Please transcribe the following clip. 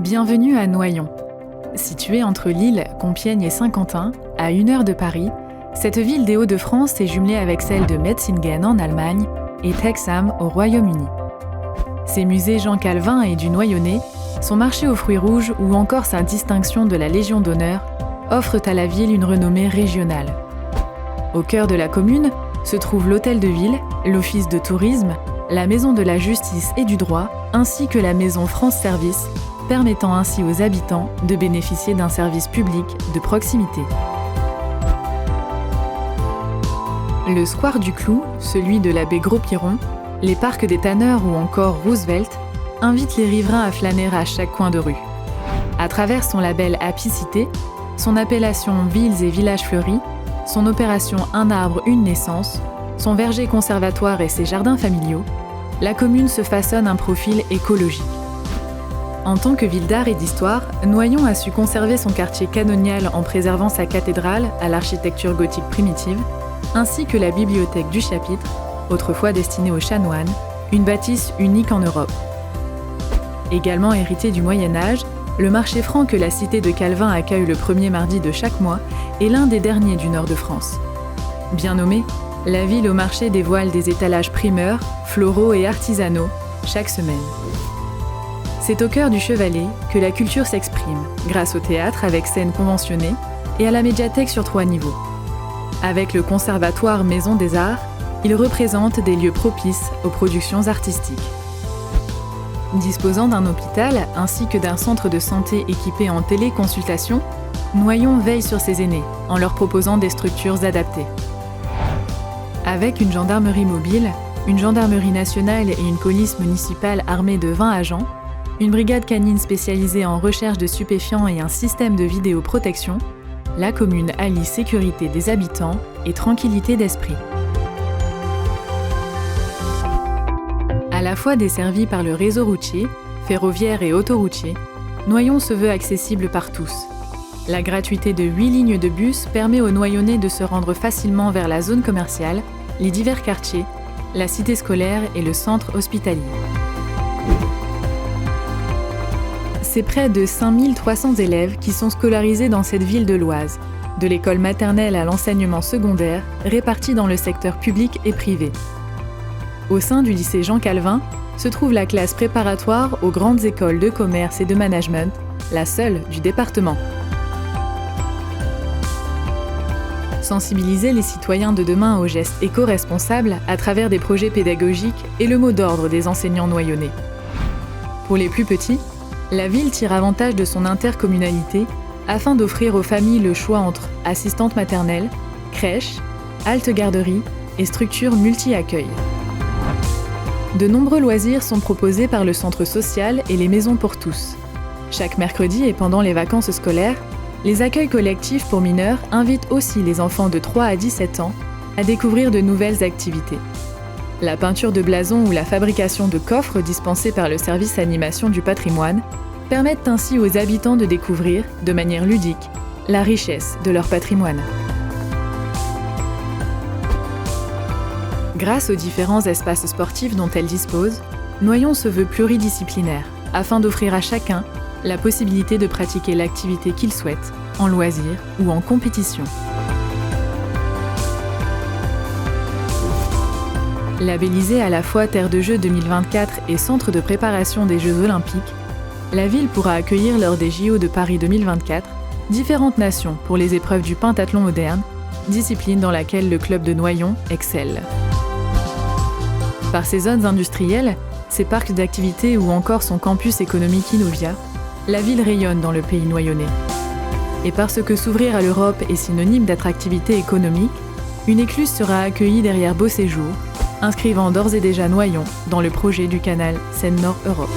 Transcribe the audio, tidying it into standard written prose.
Bienvenue à Noyon. Située entre Lille, Compiègne et Saint-Quentin, à 1 heure de Paris, cette ville des Hauts-de-France est jumelée avec celle de Metzingen en Allemagne et Hexham au Royaume-Uni. Ses musées Jean Calvin et du Noyonnais, son marché aux fruits rouges ou encore sa distinction de la Légion d'honneur offrent à la ville une renommée régionale. Au cœur de la commune se trouve l'hôtel de ville, l'office de tourisme, la maison de la justice et du droit, ainsi que la maison France Service, permettant ainsi aux habitants de bénéficier d'un service public de proximité. Le square du Clou, celui de l'abbé Gros-Piron, les parcs des Tanneurs ou encore Roosevelt invitent les riverains à flâner à chaque coin de rue. À travers son label Apicité, son appellation Villes et Villages Fleuris, son opération Un arbre, une naissance, son verger conservatoire et ses jardins familiaux, la commune se façonne un profil écologique. En tant que ville d'art et d'histoire, Noyon a su conserver son quartier canonial en préservant sa cathédrale à l'architecture gothique primitive, ainsi que la bibliothèque du chapitre, autrefois destinée aux chanoines, une bâtisse unique en Europe. Également héritier du Moyen-Âge, le marché franc que la cité de Calvin accueille le premier mardi de chaque mois est l'un des derniers du nord de France. Bien nommé, la ville au marché dévoile des étalages primeurs, floraux et artisanaux chaque semaine. C'est au cœur du Chevalet que la culture s'exprime, grâce au théâtre avec scène conventionnée et à la médiathèque sur 3 niveaux. Avec le conservatoire Maison des Arts, il représente des lieux propices aux productions artistiques. Disposant d'un hôpital ainsi que d'un centre de santé équipé en téléconsultation, Noyon veille sur ses aînés en leur proposant des structures adaptées. Avec une gendarmerie mobile, une gendarmerie nationale et une police municipale armée de 20 agents, une brigade canine spécialisée en recherche de stupéfiants et un système de vidéoprotection, la commune allie sécurité des habitants et tranquillité d'esprit. À la fois desservie par le réseau routier, ferroviaire et autoroutier, Noyon se veut accessible par tous. La gratuité de 8 lignes de bus permet aux Noyonnais de se rendre facilement vers la zone commerciale, les divers quartiers, la cité scolaire et le centre hospitalier. C'est près de 5300 élèves qui sont scolarisés dans cette ville de l'Oise, de l'école maternelle à l'enseignement secondaire, répartis dans le secteur public et privé. Au sein du lycée Jean Calvin se trouve la classe préparatoire aux grandes écoles de commerce et de management, la seule du département. Sensibiliser les citoyens de demain aux gestes éco-responsables à travers des projets pédagogiques est le mot d'ordre des enseignants noyonnais. Pour les plus petits, la ville tire avantage de son intercommunalité afin d'offrir aux familles le choix entre assistante maternelle, crèche, halte garderie et structures multi-accueil. De nombreux loisirs sont proposés par le centre social et les maisons pour tous. Chaque mercredi et pendant les vacances scolaires, les accueils collectifs pour mineurs invitent aussi les enfants de 3 à 17 ans à découvrir de nouvelles activités. La peinture de blason ou la fabrication de coffres dispensés par le service animation du patrimoine permettent ainsi aux habitants de découvrir, de manière ludique, la richesse de leur patrimoine. Grâce aux différents espaces sportifs dont elle dispose, Noyon se veut pluridisciplinaire, afin d'offrir à chacun la possibilité de pratiquer l'activité qu'il souhaite, en loisir ou en compétition. Labellisée à la fois Terre de Jeux 2024 et Centre de préparation des Jeux Olympiques, la ville pourra accueillir lors des JO de Paris 2024 différentes nations pour les épreuves du pentathlon moderne, discipline dans laquelle le club de Noyon excelle. Par ses zones industrielles, ses parcs d'activités ou encore son campus économique Innovia, la ville rayonne dans le pays noyonnais. Et parce que s'ouvrir à l'Europe est synonyme d'attractivité économique, une écluse sera accueillie derrière Beau Séjour, inscrivant d'ores et déjà Noyon dans le projet du canal Seine-Nord Europe.